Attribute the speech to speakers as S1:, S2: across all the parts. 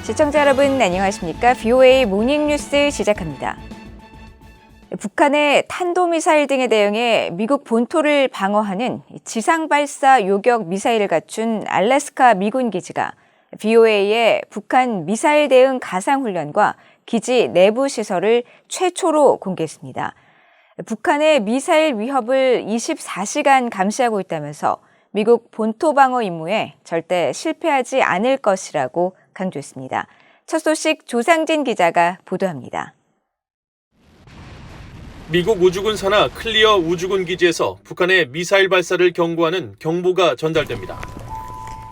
S1: 시청자 여러분 안녕하십니까? VOA 모닝뉴스 시작합니다. 북한의 탄도미사일 등에 대응해 미국 본토를 방어하는 지상발사 요격 미사일을 갖춘 알래스카 미군 기지가 VOA의 북한 미사일 대응 가상훈련과 기지 내부 시설을 최초로 공개했습니다. 북한의 미사일 위협을 24시간 감시하고 있다면서 미국 본토 방어 임무에 절대 실패하지 않을 것이라고 강조했습니다. 첫 소식 조상진 기자가 보도합니다.
S2: 미국 우주군 산하 클리어 우주군 기지에서 북한의 미사일 발사를 경고하는 경보가 전달됩니다.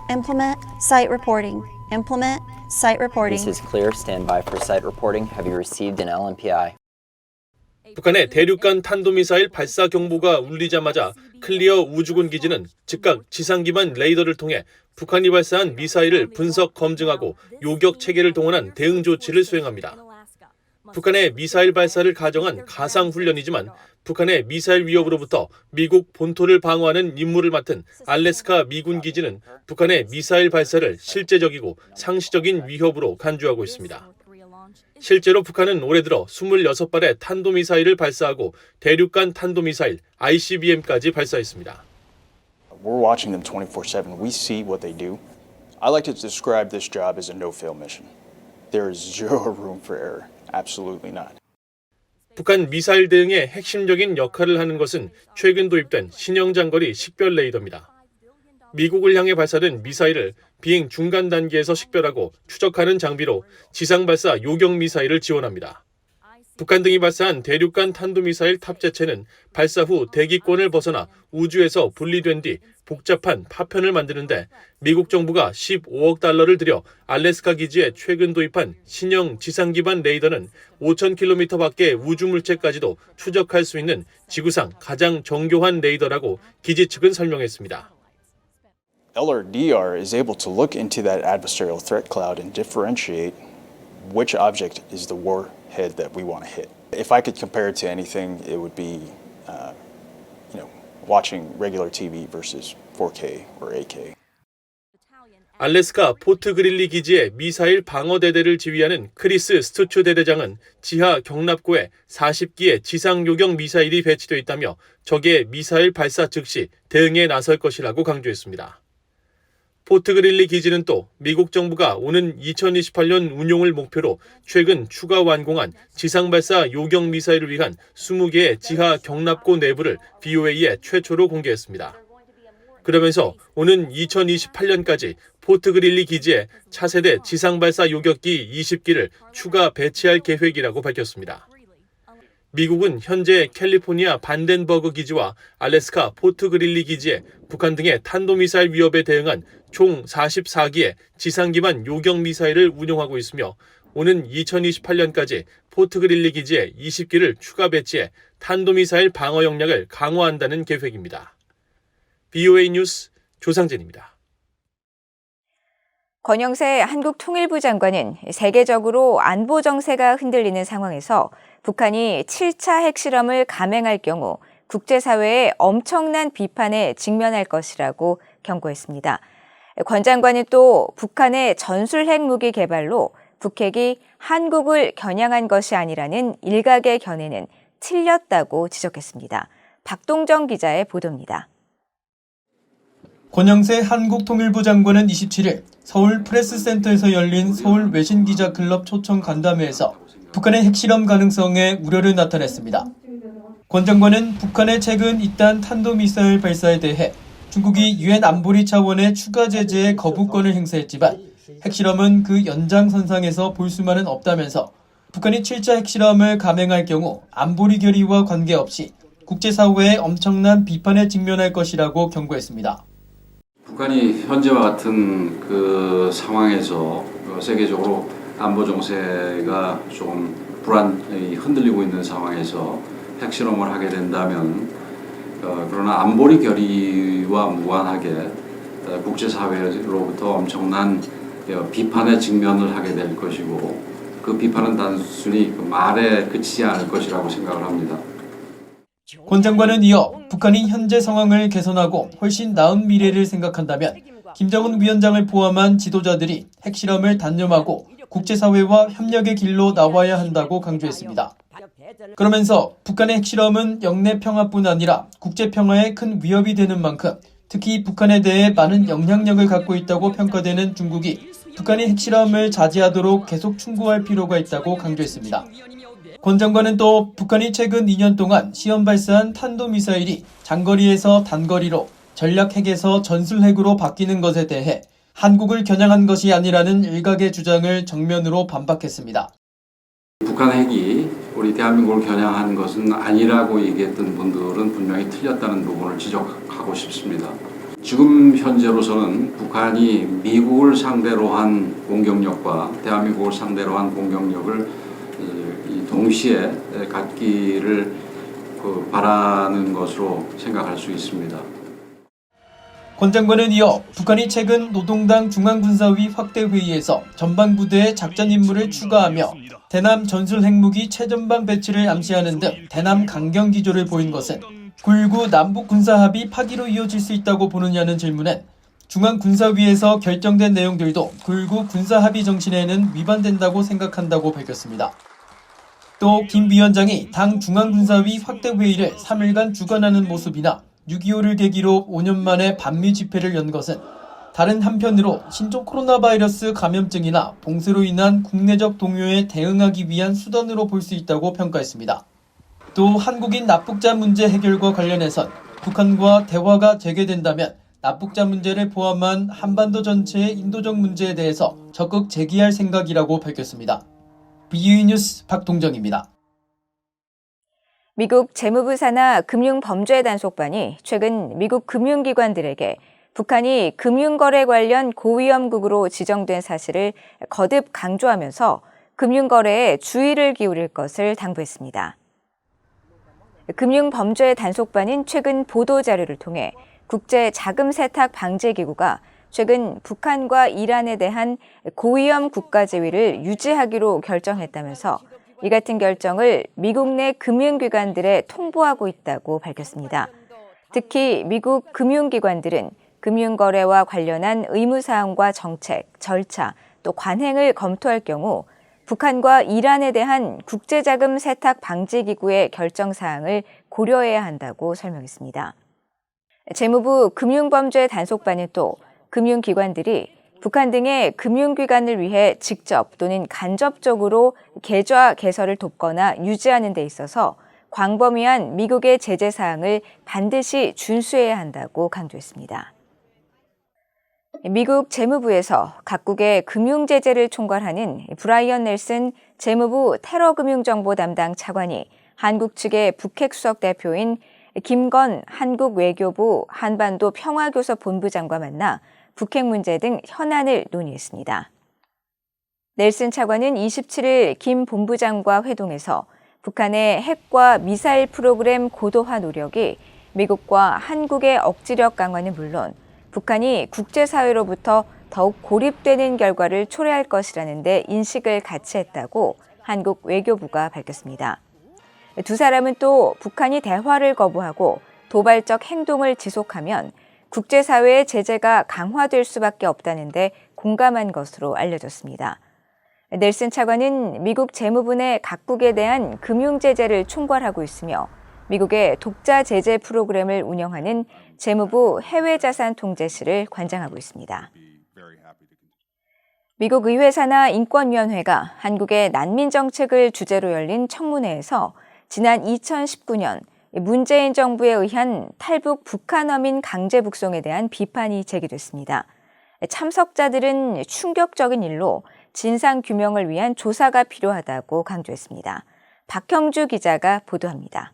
S3: Implement site reporting. Implement site reporting.
S4: This is clear. Stand by for site reporting. Have you received an LMPI?
S2: 북한의 대륙간 탄도미사일 발사 경보가 울리자마자 클리어 우주군 기지는 즉각 지상 기반 레이더를 통해 북한이 발사한 미사일을 분석 검증하고 요격 체계를 동원한 대응 조치를 수행합니다. 북한의 미사일 발사를 가정한 가상 훈련이지만 북한의 미사일 위협으로부터 미국 본토를 방어하는 임무를 맡은 알래스카 미군 기지는 북한의 미사일 발사를 실제적이고 상시적인 위협으로 간주하고 있습니다. 실제로 북한은 올해 들어 26발의 탄도미사일을 발사하고 대륙간 탄도미사일 ICBM까지 발사했습니다.
S5: We're watching them 24/7. We see what they do. I like to describe this job as a no-fail mission. There is zero room for error. Absolutely not.
S2: 북한 미사일 대응에 핵심적인 역할을 하는 것은 최근 도입된 신형 장거리 식별 레이더입니다. 미국을 향해 발사된 미사일을 비행 중간 단계에서 식별하고 추적하는 장비로 지상 발사 요격 미사일을 지원합니다. 북한 등이 발사한 대륙간 탄도미사일 탑재체는 발사 후 대기권을 벗어나 우주에서 분리된 뒤 복잡한 파편을 만드는데 미국 정부가 15억 달러를 들여 알래스카 기지에 최근 도입한 신형 지상 기반 레이더는 5,000km 밖의 우주 물체까지도 추적할 수 있는 지구상 가장 정교한 레이더라고 기지 측은 설명했습니다.
S5: LRDR is able to look into that adversarial threat cloud and differentiate which object is the warhead that we want to hit. If I could compare it to anything, it would be, watching regular TV versus 4K or 8K.
S2: 알래스카 포트 그릴리 기지의 미사일 방어대대를 지휘하는 크리스 스투츠 대대장은 지하 경납고에 40기의 지상 요격 미사일이 배치되어 있다며 적의 미사일 발사 즉시 대응에 나설 것이라고 강조했습니다. 포트 그릴리 기지는 또 미국 정부가 오는 2028년 운용을 목표로 최근 추가 완공한 지상 발사 요격 미사일을 위한 20개의 지하 경납고 내부를 VOA에 최초로 공개했습니다. 그러면서 오는 2028년까지 포트 그릴리 기지에 차세대 지상 발사 요격기 20기를 추가 배치할 계획이라고 밝혔습니다. 미국은 현재 캘리포니아 반덴버그 기지와 알래스카 포트 그릴리 기지에 북한 등의 탄도미사일 위협에 대응한 총 44기의 지상 기반 요격 미사일을 운용하고 있으며 오는 2028년까지 포트 그릴리 기지에 20기를 추가 배치해 탄도미사일 방어 역량을 강화한다는 계획입니다. VOA 뉴스 조상진입니다.
S1: 권영세 한국통일부 장관은 세계적으로 안보 정세가 흔들리는 상황에서 북한이 7차 핵실험을 감행할 경우 국제사회의 엄청난 비판에 직면할 것이라고 경고했습니다. 권 장관은 또 북한의 전술핵 무기 개발로 북핵이 한국을 겨냥한 것이 아니라는 일각의 견해는 틀렸다고 지적했습니다. 박동정 기자의 보도입니다.
S6: 권영세 한국통일부 장관은 27일 서울 프레스센터에서 열린 서울 외신기자클럽 초청 간담회에서 북한의 핵실험 가능성에 우려를 나타냈습니다. 권 장관은 북한의 최근 잇단 탄도미사일 발사에 대해 중국이 유엔 안보리 차원의 추가 제재에 거부권을 행사했지만 핵실험은 그 연장선상에서 볼 수만은 없다면서 북한이 7차 핵실험을 감행할 경우 안보리 결의와 관계없이 국제사회의 엄청난 비판에 직면할 것이라고 경고했습니다.
S7: 북한이 현재와 같은 그 상황에서 세계적으로 안보 정세가 좀 불안이 흔들리고 있는 상황에서 핵실험을 하게 된다면 그러나 안보리 결의와 무관하게 국제사회로부터 엄청난 비판에 직면을 하게 될 것이고 그 비판은 단순히 말에 그치지 않을 것이라고 생각을 합니다.
S6: 권 장관은 이어 북한이 현재 상황을 개선하고 훨씬 나은 미래를 생각한다면 김정은 위원장을 포함한 지도자들이 핵실험을 단념하고 국제사회와 협력의 길로 나와야 한다고 강조했습니다. 그러면서 북한의 핵실험은 영내 평화뿐 아니라 국제 평화에 큰 위협이 되는 만큼 특히 북한에 대해 많은 영향력을 갖고 있다고 평가되는 중국이 북한의 핵실험을 자제하도록 계속 충고할 필요가 있다고 강조했습니다. 권 장관은 또 북한이 최근 2년 동안 시험 발사한 탄도미사일이 장거리에서 단거리로 전략핵에서 전술핵으로 바뀌는 것에 대해 한국을 겨냥한 것이 아니라는 일각의 주장을 정면으로 반박했습니다.
S7: 북한 핵이 우리 대한민국을 겨냥한 것은 아니라고 얘기했던 분들은 분명히 틀렸다는 부분을 지적하고 싶습니다. 지금 현재로서는 북한이 미국을 상대로 한 공격력과 대한민국을 상대로 한 공격력을 동시에 갖기를 바라는 것으로 생각할 수 있습니다.
S6: 권 장관은 이어 북한이 최근 노동당 중앙군사위 확대회의에서 전방부대에 작전 임무를 추가하며 대남 전술 핵무기 최전방 배치를 암시하는 등 대남 강경 기조를 보인 것은 9.19 남북 군사합의 파기로 이어질 수 있다고 보느냐는 질문엔 중앙군사위에서 결정된 내용들도 9.19 군사합의 정신에는 위반된다고 생각한다고 밝혔습니다. 또 김 위원장이 당 중앙군사위 확대회의를 3일간 주관하는 모습이나 6.25를 계기로 5년 만에 반미 집회를 연 것은 다른 한편으로 신종 코로나 바이러스 감염증이나 봉쇄로 인한 국내적 동요에 대응하기 위한 수단으로 볼 수 있다고 평가했습니다. 또 한국인 납북자 문제 해결과 관련해선 북한과 대화가 재개된다면 납북자 문제를 포함한 한반도 전체의 인도적 문제에 대해서 적극 제기할 생각이라고 밝혔습니다. BUE 뉴스 박동정입니다.
S1: 미국 재무부 산하 금융범죄단속반이 최근 미국 금융기관들에게 북한이 금융거래 관련 고위험국으로 지정된 사실을 거듭 강조하면서 금융거래에 주의를 기울일 것을 당부했습니다. 금융범죄단속반은 최근 보도자료를 통해 국제자금세탁방지기구가 최근 북한과 이란에 대한 고위험 국가 지위를 유지하기로 결정했다면서 이 같은 결정을 미국 내 금융기관들에 통보하고 있다고 밝혔습니다. 특히 미국 금융기관들은 금융거래와 관련한 의무사항과 정책, 절차, 또 관행을 검토할 경우 북한과 이란에 대한 국제자금 세탁 방지기구의 결정사항을 고려해야 한다고 설명했습니다. 재무부 금융범죄단속반은 또 금융기관들이 북한 등의 금융기관을 위해 직접 또는 간접적으로 계좌 개설을 돕거나 유지하는 데 있어서 광범위한 미국의 제재 사항을 반드시 준수해야 한다고 강조했습니다. 미국 재무부에서 각국의 금융 제재를 총괄하는 브라이언 넬슨 재무부 테러금융정보 담당 차관이 한국 측의 북핵 수석 대표인 김건 한국 외교부 한반도 평화교섭 본부장과 만나 북핵 문제 등 현안을 논의했습니다. 넬슨 차관은 27일 김 본부장과 회동에서 북한의 핵과 미사일 프로그램 고도화 노력이 미국과 한국의 억지력 강화는 물론 북한이 국제사회로부터 더욱 고립되는 결과를 초래할 것이라는 데 인식을 같이 했다고 한국 외교부가 밝혔습니다. 두 사람은 또 북한이 대화를 거부하고 도발적 행동을 지속하면 국제사회의 제재가 강화될 수밖에 없다는데 공감한 것으로 알려졌습니다. 넬슨 차관은 미국 재무부 내 각국에 대한 금융 제재를 총괄하고 있으며 미국의 독자 제재 프로그램을 운영하는 재무부 해외자산통제실을 관장하고 있습니다. 미국 의회 산하 인권위원회가 한국의 난민 정책을 주제로 열린 청문회에서 지난 2019년 문재인 정부에 의한 탈북 북한 어민 강제 북송에 대한 비판이 제기됐습니다. 참석자들은 충격적인 일로 진상규명을 위한 조사가 필요하다고 강조했습니다. 박형주 기자가 보도합니다.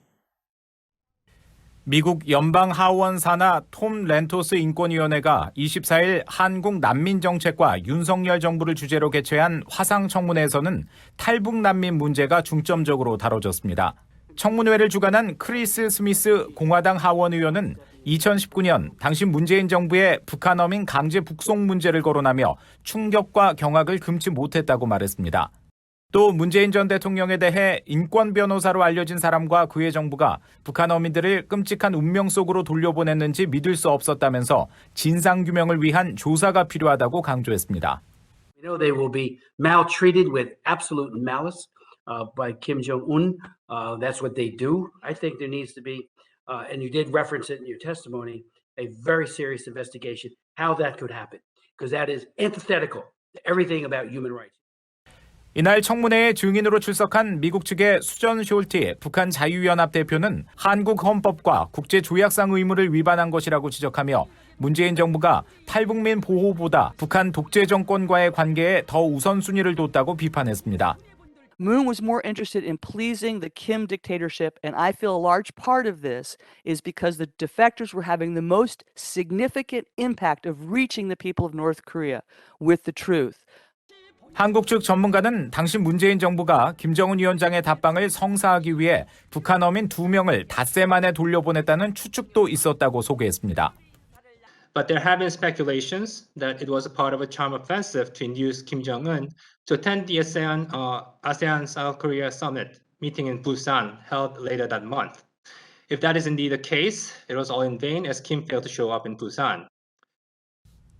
S8: 미국 연방하원 산하 톰 렌토스 인권위원회가 24일 한국 난민 정책과 윤석열 정부를 주제로 개최한 화상 청문회에서는 탈북 난민 문제가 중점적으로 다뤄졌습니다. 청문회를 주관한 크리스 스미스 공화당 하원 의원은 2019년 당시 문재인 정부의 북한 어민 강제 북송 문제를 거론하며 충격과 경악을 금치 못했다고 말했습니다. 또 문재인 전 대통령에 대해 인권 변호사로 알려진 사람과 그의 정부가 북한 어민들을 끔찍한 운명 속으로 돌려보냈는지 믿을 수 없었다면서 진상규명을 위한 조사가 필요하다고 강조했습니다.
S9: You know, they will be maltreated with absolute malice by Kim Jong-un. That's what they do. I think there needs to be, and you did reference it in your testimony, a very serious investigation how that could happen, because that is antithetical to everything about human rights.
S8: 이날 청문회에 증인으로 출석한 미국 측의 수전 숄티 북한 자유연합 대표는 한국 헌법과 국제조약상 의무를 위반한 것이라고 지적하며 문재인 정부가 탈북민 보호보다 북한 독재 정권과의 관계에 더 우선순위를 뒀다고 비판했습니다.
S10: Moon was more interested in pleasing the Kim dictatorship, and I feel a large part of this is because the defectors were having the most significant impact of reaching the people of North Korea with the truth.
S8: 한국 측 전문가는 당시 문재인 정부가 김정은 위원장의 답방을 성사하기 위해 북한 어민 2명을 닷새 만에 돌려보냈다는 추측도 있었다고 소개했습니다.
S11: But there have been speculations that it was a part of a charm offensive to induce Kim Jong-un to attend the ASEAN-South Korea summit meeting in Busan held later that month. If that is indeed the case, it was all in vain as Kim failed to show up in Busan.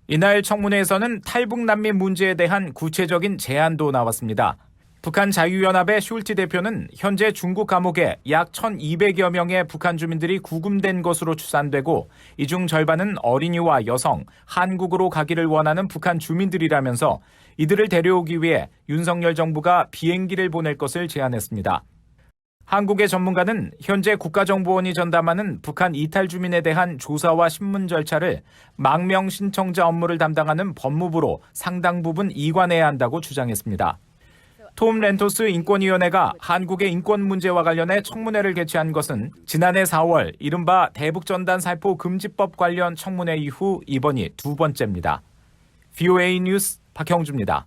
S8: 이날 청문회에서는 탈북 난민 문제에 대한 구체적인 제안도 나왔습니다. 북한 자유연합의 숄티 대표는 현재 중국 감옥에 약 1,200여 명의 북한 주민들이 구금된 것으로 추산되고 이 중 절반은 어린이와 여성, 한국으로 가기를 원하는 북한 주민들이라면서 이들을 데려오기 위해 윤석열 정부가 비행기를 보낼 것을 제안했습니다. 한국의 전문가는 현재 국가정보원이 전담하는 북한 이탈 주민에 대한 조사와 신문 절차를 망명 신청자 업무를 담당하는 법무부로 상당 부분 이관해야 한다고 주장했습니다. 톰 렌토스 인권위원회가 한국의 인권 문제와 관련해 청문회를 개최한 것은 지난해 4월 이른바 대북전단 살포 금지법 관련 청문회 이후 이번이 두 번째입니다. VOA 뉴스 박형주입니다.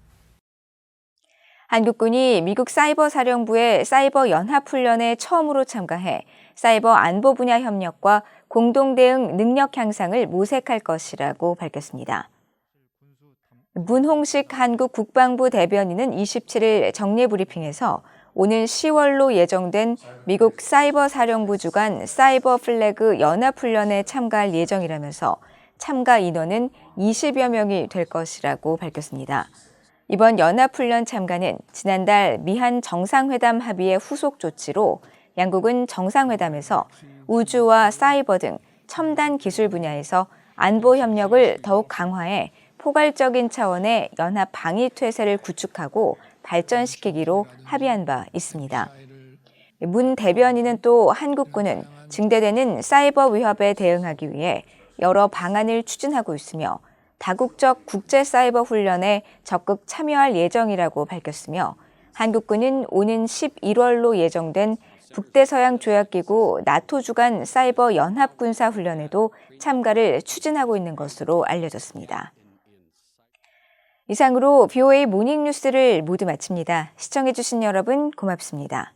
S1: 한국군이 미국 사이버 사령부의 사이버 연합 훈련에 처음으로 참가해 사이버 안보 분야 협력과 공동 대응 능력 향상을 모색할 것이라고 밝혔습니다. 문홍식 한국 국방부 대변인은 27일 정례 브리핑에서 오는 10월로 예정된 미국 사이버 사령부 주관 사이버 플래그 연합 훈련에 참가할 예정이라면서 참가 인원은 20여 명이 될 것이라고 밝혔습니다. 이번 연합훈련 참가는 지난달 미한 정상회담 합의의 후속 조치로 양국은 정상회담에서 우주와 사이버 등 첨단 기술 분야에서 안보 협력을 더욱 강화해 포괄적인 차원의 연합 방위 태세를 구축하고 발전시키기로 합의한 바 있습니다. 문 대변인은 또 한국군은 증대되는 사이버 위협에 대응하기 위해 여러 방안을 추진하고 있으며 다국적 국제 사이버 훈련에 적극 참여할 예정이라고 밝혔으며 한국군은 오는 11월로 예정된 북대서양 조약기구 나토 주관 사이버 연합 군사 훈련에도 참가를 추진하고 있는 것으로 알려졌습니다. 이상으로 VOA 모닝 뉴스를 모두 마칩니다. 시청해주신 여러분 고맙습니다.